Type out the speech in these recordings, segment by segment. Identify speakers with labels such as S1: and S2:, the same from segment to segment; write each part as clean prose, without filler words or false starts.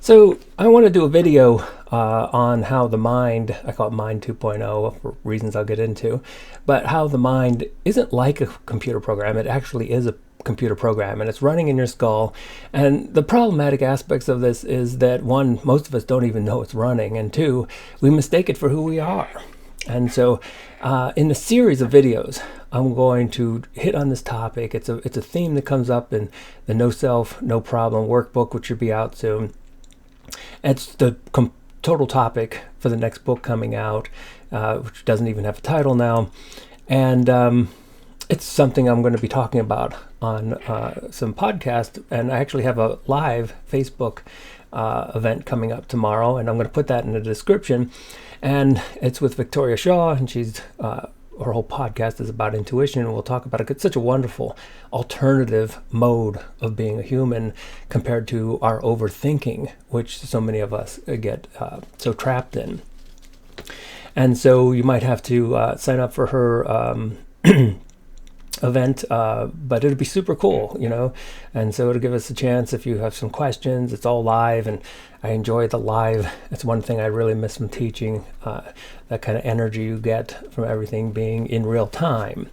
S1: So I want to do a video on how the mind, I call it Mind 2.0 for reasons I'll get into, but how the mind isn't like a computer program. It actually is a computer program, and it's running in your skull. And the problematic aspects of this is that, one, most of us don't even know it's running, and two, we mistake it for who we are. And so in a series of videos, I'm going to hit on this topic. It's a theme that comes up in the No Self, No Problem workbook, which should be out soon. It's the total topic for the next book coming out, which doesn't even have a title now. And it's something I'm going to be talking about on some podcast. And I actually have a live Facebook event coming up tomorrow, and I'm going to put that in the description. And it's with Victoria Shaw, and she's her whole podcast is about intuition, and we'll talk about it. It's such a wonderful alternative mode of being a human compared to our overthinking, which so many of us get so trapped in. And so you might have to sign up for her event, but it'll be super cool, and so it'll give us a chance if you have some questions. It's all live, and I enjoy the live. It's one thing I really miss from teaching, that kind of energy you get from everything being in real time,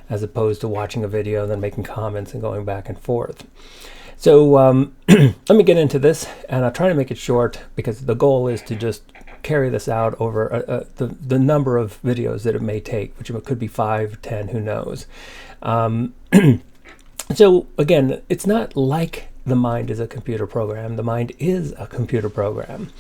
S1: as opposed to watching a video and then making comments and going back and forth. So let me get into this, and I'll try to make it short because the goal is to just carry this out over the number of videos that it may take, which could be 5, 10, who knows. So again, it's not like the mind is a computer program. The mind is a computer program.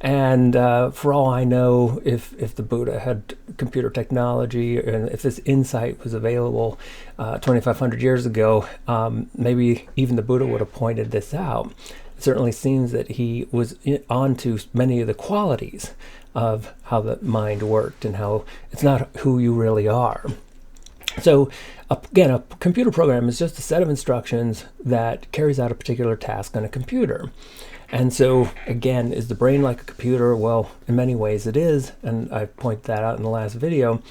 S1: And for all I know, if the Buddha had computer technology, and if this insight was available 2,500 years ago, maybe even the Buddha would have pointed this out. It certainly seems that he was onto many of the qualities of how the mind worked and how it's not who you really are. So again, a computer program is just a set of instructions that carries out a particular task on a computer. And so again, is the brain like a computer? Well, in many ways it is, and I point that out in the last video.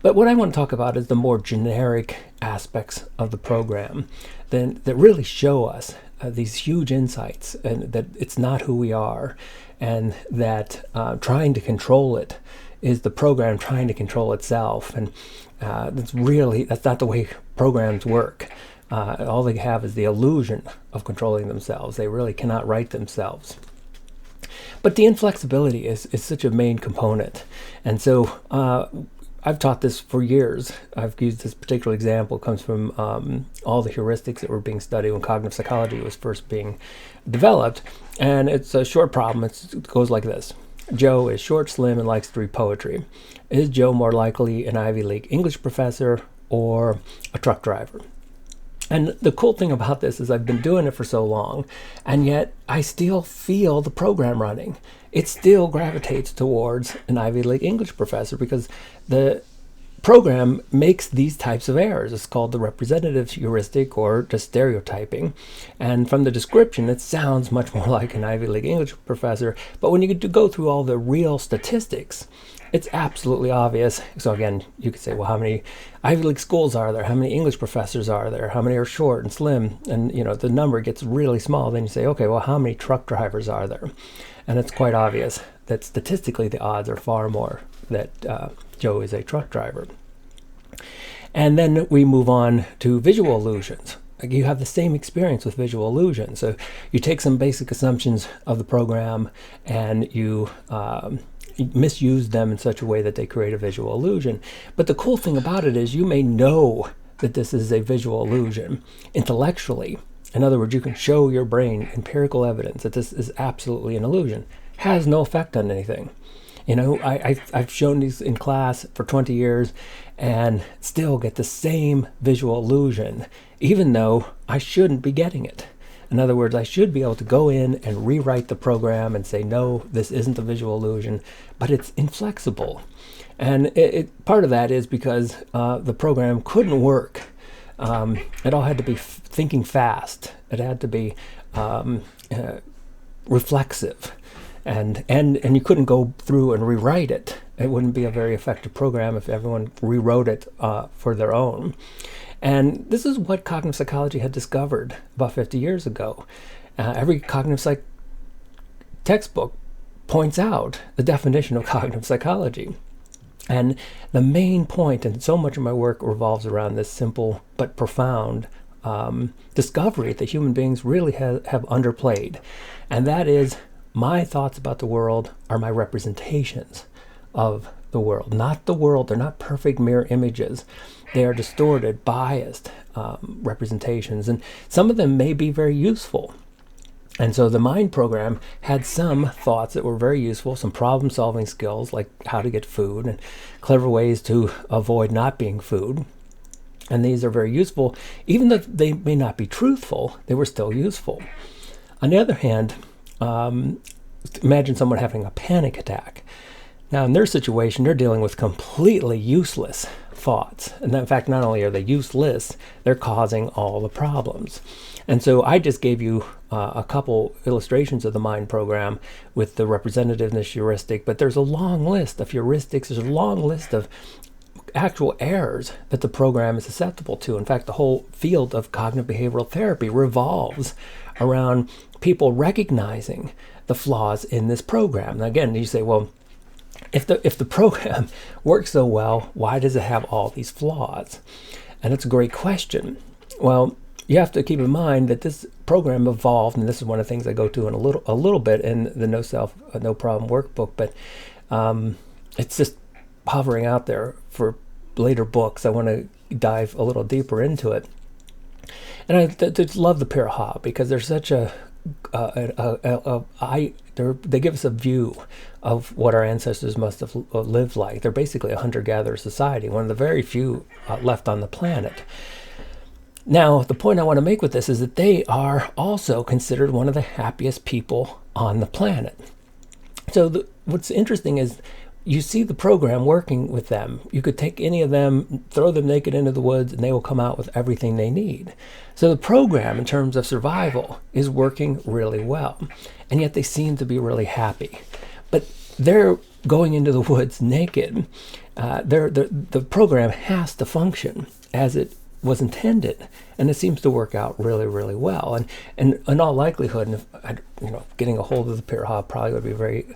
S1: But what I want to talk about is the more generic aspects of the program that really show us these huge insights, and that it's not who we are, and that trying to control it is the program trying to control itself. And that's not the way programs work. All they have is the illusion of controlling themselves. They really cannot right themselves. But the inflexibility is such a main component. And so I've taught this for years. I've used this particular example. It comes from all the heuristics that were being studied when cognitive psychology was first being developed. And it's a short problem. It goes like this. Joe is short, slim, and likes to read poetry. Is Joe more likely an Ivy League English professor or a truck driver? And the cool thing about this is I've been doing it for so long, and yet I still feel the program running. It still gravitates towards an Ivy League English professor because the program makes these types of errors. It's called the representative heuristic, or just stereotyping. And from the description, it sounds much more like an Ivy League English professor. But when you go through all the real statistics, it's absolutely obvious. So again, you could say, well, how many Ivy League schools are there? How many English professors are there? How many are short and slim? And the number gets really small. Then you say, okay, well, how many truck drivers are there? And it's quite obvious that statistically the odds are far more that Joe is a truck driver. And then we move on to visual illusions. You have the same experience with visual illusions. So you take some basic assumptions of the program and you misuse them in such a way that they create a visual illusion. But the cool thing about it is you may know that this is a visual illusion intellectually. In other words, you can show your brain empirical evidence that this is absolutely an illusion. Has no effect on anything. I've shown these in class for 20 years and still get the same visual illusion, even though I shouldn't be getting it. In other words, I should be able to go in and rewrite the program and say, no, this isn't a visual illusion, but it's inflexible. And part of that is because the program couldn't work. It all had to be thinking fast. It had to be reflexive. And you couldn't go through and rewrite it. It wouldn't be a very effective program if everyone rewrote it for their own. And this is what cognitive psychology had discovered about 50 years ago. Every cognitive textbook points out the definition of cognitive psychology. And the main point, and so much of my work revolves around this simple but profound discovery that human beings really have underplayed. And that is, my thoughts about the world are my representations of the world. Not the world, they're not perfect mirror images. They are distorted, biased representations. And some of them may be very useful. And so the MIND program had some thoughts that were very useful, some problem-solving skills like how to get food and clever ways to avoid not being food. And these are very useful. Even though they may not be truthful, they were still useful. On the other hand, imagine someone having a panic attack. Now, in their situation, they're dealing with completely useless thoughts. And in fact, not only are they useless, they're causing all the problems. And so I just gave you a couple illustrations of the MIND program with the representativeness heuristic, but there's a long list of heuristics. There's a long list of actual errors that the program is susceptible to. In fact, the whole field of cognitive behavioral therapy revolves around people recognizing the flaws in this program. Now, again, you say, well, if the program works so well, why does it have all these flaws? And it's a great question. Well, you have to keep in mind that this program evolved, and this is one of the things I go to in a little bit in the No Problem workbook, but it's just hovering out there for later books. I want to dive a little deeper into it. And I just love the Peerhub because they're such they give us a view of what our ancestors must have lived like. They're basically a hunter-gatherer society, one of the very few left on the planet. Now, the point I want to make with this is that they are also considered one of the happiest people on the planet. So what's interesting is you see the program working with them. You could take any of them, throw them naked into the woods, and they will come out with everything they need. So the program, in terms of survival, is working really well. And yet they seem to be really happy. But they're going into the woods naked. The program has to function as it was intended, and it seems to work out really, really well. And in all likelihood, getting a hold of the Peerhub probably would be very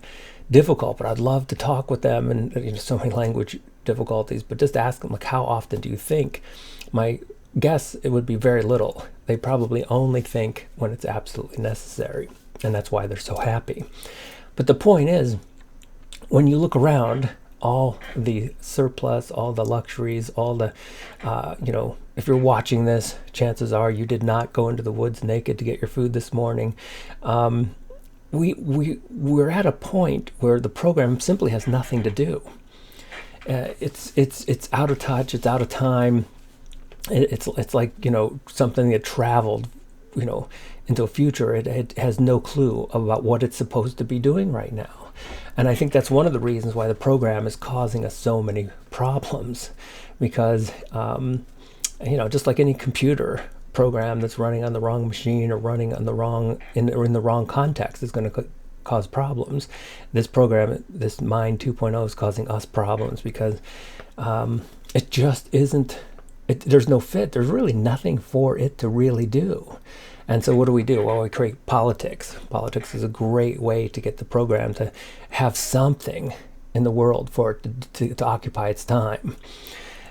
S1: difficult, but I'd love to talk with them, and so many language difficulties, but just ask them, like, how often do you think? My guess, it would be very little. They probably only think when it's absolutely necessary, and that's why they're so happy. But the point is, when you look around, all the surplus, all the luxuries, all the, if you're watching this, chances are you did not go into the woods naked to get your food this morning. We're at a point where the program simply has nothing to do. It's out of touch. It's out of time. It's like something that traveled into a future. It has no clue about what it's supposed to be doing right now. And I think that's one of the reasons why the program is causing us so many problems, because just like any computer program that's running on the wrong machine or running on the wrong in the wrong context is going to cause problems. This program, this Mind 2.0, is causing us problems because it just isn't. There's no fit. There's really nothing for it to really do. And so what do? Well, we create politics. Politics is a great way to get the program to have something in the world for it to occupy its time.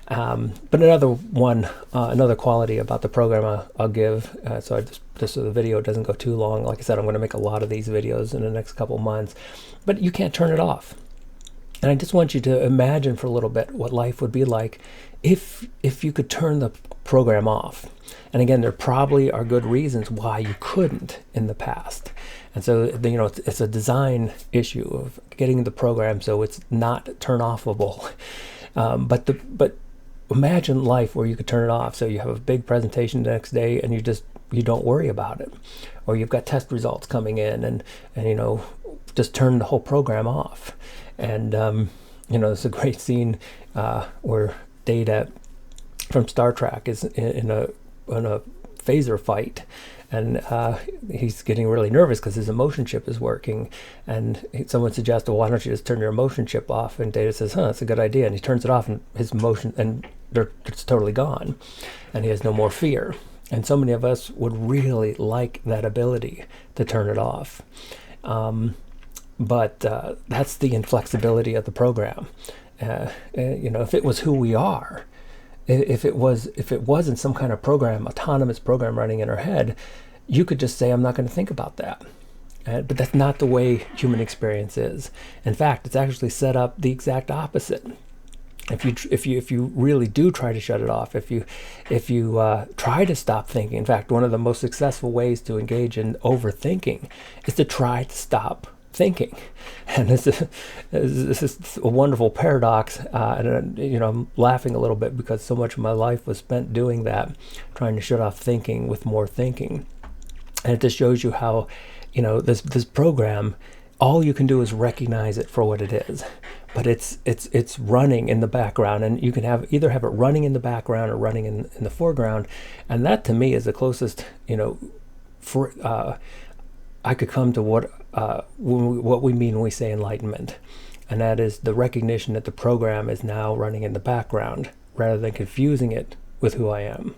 S1: But another quality about the program I'll give, so the video doesn't go too long. Like I said, I'm going to make a lot of these videos in the next couple months, but you can't turn it off. And I just want you to imagine for a little bit what life would be like if you could turn the program off. And again, there probably are good reasons why you couldn't in the past. And so, it's a design issue of getting the program so it's not turn-offable. But imagine life where you could turn it off. So you have a big presentation the next day and you don't worry about it. Or you've got test results coming in and just turn the whole program off. And, there's a great scene where Data from Star Trek is in a phaser fight, and he's getting really nervous because his emotion chip is working, and someone suggests, well, why don't you just turn your emotion chip off? And Data says, that's a good idea, and he turns it off, and his emotion, and it's totally gone, and he has no more fear. And so many of us would really like that ability to turn it off. but that's the inflexibility of the program. If it was who we are, if it wasn't some kind of program, autonomous program running in our head, you could just say, I'm not going to think about that. But that's not the way human experience is. In fact, it's actually set up the exact opposite. If you really do try to shut it off, if you try to stop thinking, in fact, one of the most successful ways to engage in overthinking is to try to stop thinking. And this is a wonderful paradox, and I'm laughing a little bit because so much of my life was spent doing that, trying to shut off thinking with more thinking. And it just shows you how, this program, all you can do is recognize it for what it is, but it's running in the background, and you can either have it running in the background or running in the foreground, and that to me is the closest I could come to what we mean when we say enlightenment, and that is the recognition that the program is now running in the background rather than confusing it with who I am.